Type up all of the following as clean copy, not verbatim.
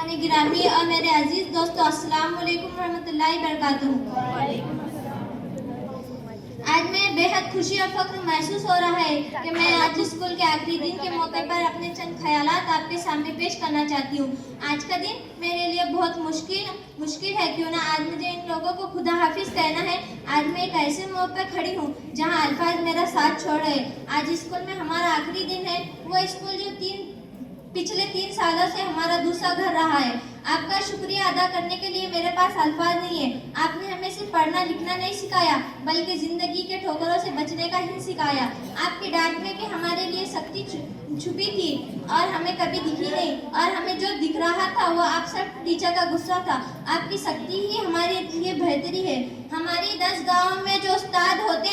मेहमान गिरामी और मेरे अजीज दोस्तों, अस्सलाम वालेकुम रहमतुल्लाहि बरकातुहू। आज मैं बेहद खुशी और फख्र महसूस हो रहा है कि मैं आज स्कूल के आखिरी दिन के मौके पर अपने चंद ख्यालात आपके सामने पेश करना चाहती हूँ। आज का दिन मेरे लिए बहुत मुश्किल है, क्यों ना आज मुझे इन लोगों को खुदा हाफिज कहना है। आज मैं एक ऐसे मोड़ पर खड़ी हूँ जहाँ अल्फाज मेरा साथ छोड़ रहे। आज स्कूल में हमारा आखिरी दिन है, वो स्कूल जो पिछले 3 सालों से हमारा दूसरा घर रहा है। आपका शुक्रिया अदा करने के लिए मेरे पास अल्फाज नहीं है। आपने हमें सिर्फ पढ़ना लिखना नहीं सिखाया, बल्कि जिंदगी के ठोकरों से बचने का ही सिखाया। आपकी डांट में कि हमारे लिए सख्ती छुपी थी और हमें कभी दिखी नहीं, और हमें जो दिख रहा था वो आप सब टीचर का गुस्सा था। आपकी सख्ती ही हमारे लिए बेहतरी है। हमारी 10 गाँव में जो उस्ताद होते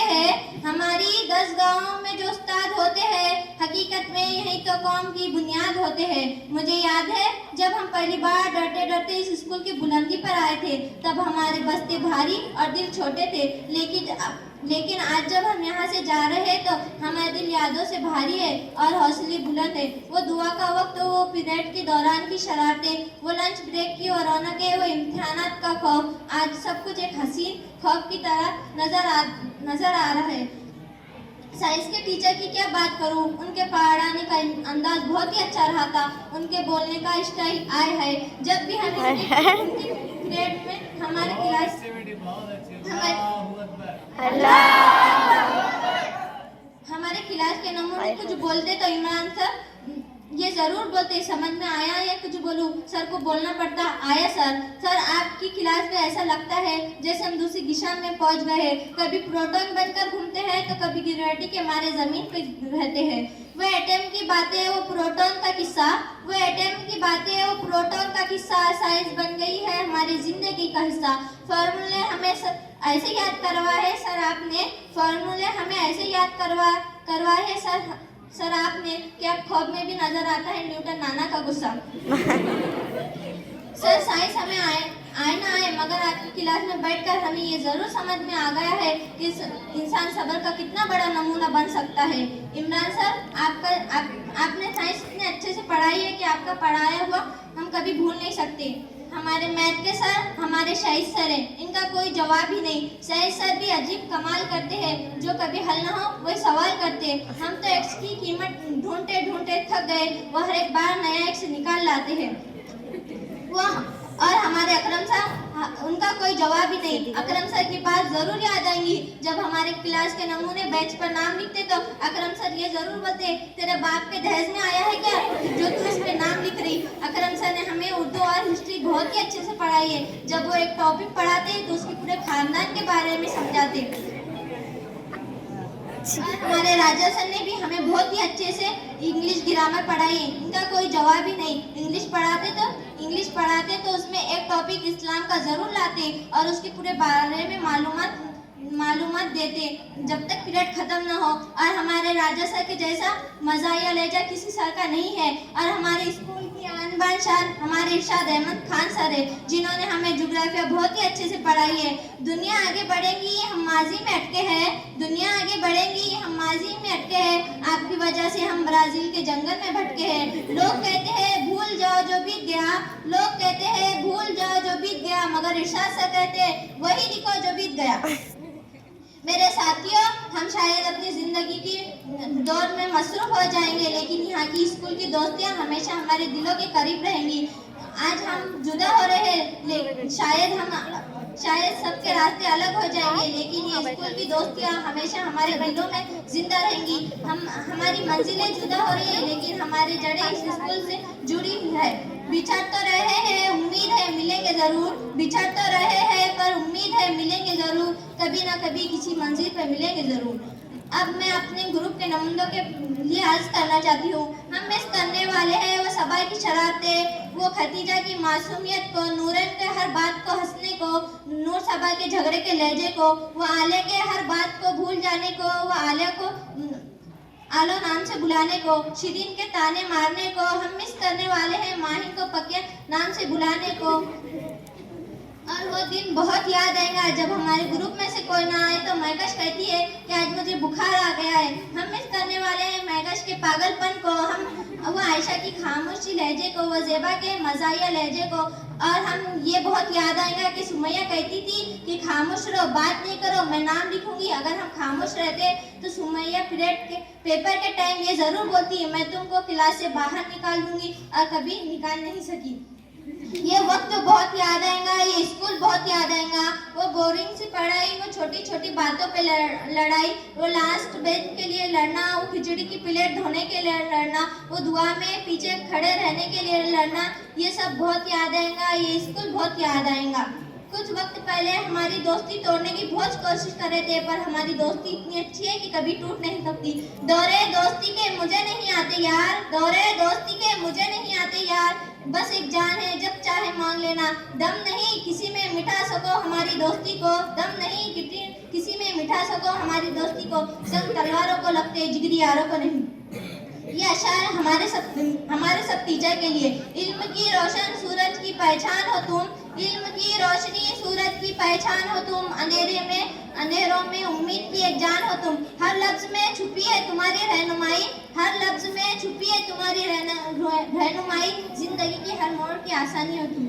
हैं, हकीकत में यही तो कौम की बुनियाद होते हैं। मुझे याद है जब हम पहली बार डरते डरते इस स्कूल की बुलंदी पर आए थे, तब हमारे बस्ते भारी और दिल छोटे थे। लेकिन आज जब हम यहाँ से जा रहे हैं तो हमारे दिल यादों से भारी है और हौसले बुलंद है। वो दुआ का वक्त, वो पीरियड के दौरान की शरारतें, वो लंच ब्रेक की और रौनकें, वो इम्तिहानात का खौफ, आज सब कुछ एक हसीन ख्वाब की तरह नजर आ रहा है। साइंस के टीचर की क्या बात करूं, उनके पढ़ाने का अंदाज बहुत ही अच्छा रहा था। उनके बोलने का स्टाइल आए है। जब भी हम पीरियड में हमारे क्लास के नमूने कुछ बोलते तो इमरान सर ये जरूर बोलते, समझ में आया या कुछ बोलूं। सर को बोलना पड़ता, आया सर आपकी क्लास में ऐसा लगता है जैसे हम दूसरी दिशा में पहुंच गए हैं। कभी प्रोटॉन बनकर घूमते हैं तो कभी ग्रेविटी के मारे जमीन पे रहते हैं। वो एटम की बातें, वो प्रोटॉन का किस्सा साइंस बन गई है हमारी जिंदगी का हिस्सा। फॉर्मूले हमें ऐसे याद करवाए सर आपने, सर आपने, क्या ख्वाब में भी नजर आता है न्यूटन नाना का गुस्सा। सर साइंस हमें आए ना आए, मगर आपकी क्लास में बैठकर हमें ये जरूर समझ में आ गया है कि इंसान सब्र का कितना बड़ा नमूना बन सकता है। इमरान सर आपने साइंस इतने अच्छे से पढ़ाई है कि आपका पढ़ाया हुआ हम कभी भूल नहीं सकते। हमारे मैथ के सर हमारे शहीद सर हैं, इनका कोई जवाब ही नहीं। शहीद सर भी अजीब कमाल करते हैं, जो कभी हल ना हो वही सवाल करते। हम तो एक्स की कीमत ढूंढते थक गए, वो हर एक बार नया एक्स निकाल लाते हैं। और हमारे अकरम सर, उनका कोई जवाब ही नहीं। अकरम सर की बात जरूर याद आएंगी। जब हमारे क्लास के नमूने बेंच पर नाम लिखते तो अकरम सर ये जरूर बोलते, तेरे बाप के दहेज में आया है क्या जो तू इस पे नाम लिख रही। अकरम सर ने हमें उर्दू और हिस्ट्री बहुत ही अच्छे से पढ़ाई है। जब वो एक टॉपिक पढ़ाते तो उसके पूरे खानदान के बारे में समझाते। और हमारे राजा सर ने भी हमें बहुत ही अच्छे से इंग्लिश ग्रामर पढ़ाई है, इनका कोई जवाब ही नहीं। इंग्लिश पढ़ाते तो उसमें एक टॉपिक इस्लाम का जरूर लाते और उसके पूरे बारे में मालूमात देते जब तक पीरियड खत्म न हो। और हमारे राजा सर के जैसा मजा या लहजा किसी सर का नहीं है। और हमारे स्कूल की आन बान शान हमारे इरशाद अहमद खान सर है, जिन्होंने हमें ज्योग्राफिया बहुत ही अच्छे से पढ़ाई है। दुनिया आगे बढ़ेगी हम माजी में अटके हैं, आपकी वजह से हम ब्राजील के जंगल में भटके हैं। लोग कहते हैं भूल जाओ जो बीत गया, मगर इरशाद सर कहते हैं वही लिखो जो बीत गया। मेरे साथियों, हम शायद अपनी जिंदगी की दौर में मसरूफ हो जाएंगे, लेकिन यहाँ की स्कूल की दोस्तियाँ हमेशा हमारे दिलों के करीब रहेंगी। आज हम जुदा हो रहे हैं, शायद सबके रास्ते अलग हो जाएंगे, लेकिन ये स्कूल की दोस्तियाँ हमेशा हमारे दिलों में जिंदा रहेंगी। हमारी मंजिलें जुदा हो रही है, लेकिन हमारी जड़ें इस स्कूल से जुड़ी है। बिछड़ तो रहे हैं, उम्मीद है मिलेंगे जरूर, कभी ना कभी किसी मंजिल पर मिलेंगे जरूर। अब मैं अपने ग्रुप के नमूनों के लिए अर्ज करना चाहती हूँ। हम मिस करने वाले हैं वो सबा की शरारतें, वो खतीजा की मासूमियत को, नूरन के हर बात को हंसने को, नूर सबा के झगड़े के लहजे को, वो आले के हर बात को भूल जाने को, वो आलिया को आलो नाम से बुलाने को, शिरीन के ताने मारने को। हम मिस करने वाले हैं माही को पकिया नाम से बुलाने को। और वो दिन बहुत याद आएगा जब हमारे ग्रुप में से कोई ना आए तो महकश कहती है कि आज मुझे बुखार आ गया है। हम मिस करने वाले हैं महकश के पागलपन को, वो आयशा की खामोशी लहजे को, वो ज़ेबा के मज़ाहिया लहजे को, और हम ये बहुत याद आएगा कि सुमैया कहती थी कि खामोश रहो, बात नहीं करो, मैं नाम लिखूंगी। अगर हम खामोश रहते तो सुमैया पीरियड के पेपर के टाइम ये ज़रूर बोलती है, मैं तुमको क्लास से बाहर निकाल दूंगी, और कभी निकाल नहीं सकी। ये वक्त बहुत याद आएगा, ये स्कूल बहुत याद आएगा, वो बोरिंग सी पढ़ाई, वो छोटी छोटी बातों पे लड़ाई, वो लास्ट बेंच के लिए लड़ना, वो खिचड़ी की प्लेट धोने के लिए लड़ना, वो दुआ में पीछे खड़े रहने के लिए लड़ना, ये सब बहुत याद आएगा, ये स्कूल बहुत याद आएगा। कुछ वक्त पहले हमारी दोस्ती तोड़ने की बहुत कोशिश कर रहे थे, पर हमारी दोस्ती इतनी अच्छी है कि कभी टूट नहीं सकती। दौरे दोस्ती के मुझे नहीं आते यार, दौरे दोस्ती के मुझे नहीं आते यार, बस एक जान है जब चाहे मांग लेना, दम नहीं किसी में मिटा सको हमारी दोस्ती को, दम नहीं किसी में मिटा सको हमारी दोस्ती को, संग तलवारों को लगते जिगरी यारों को नहीं। ये अशार हमारे सब टीचर के लिए। इल्म की रोशन सूरज की पहचान हो तुम, इल्म की रोशनी सूरज की पहचान हो तुम, अंधेरों में उम्मीद की एक जान हो तुम, हर लफ्ज में छुपी है तुम्हारी रहनुमाई, हर लफ्ज में छुपी है तुम्हारी रहनुमाई, जिंदगी की हर मोड़ की आसानी हो तुम।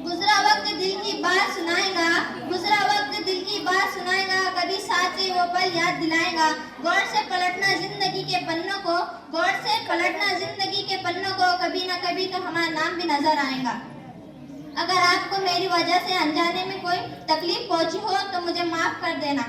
गुजरा वक्त दिल की बात सुनाएगा, गुजरा वक्त दिल की बात सुनाएगा, कभी साथ से वो पल याद दिलाएगा, गौर से पलटना जिंदगी के पन्नों को, गौर से पलटना जिंदगी के पन्नों को, कभी ना कभी तो हमारा नाम भी नजर आएगा। अगर आपको मेरी वजह से अनजाने में कोई तकलीफ पहुंची हो तो मुझे माफ कर देना।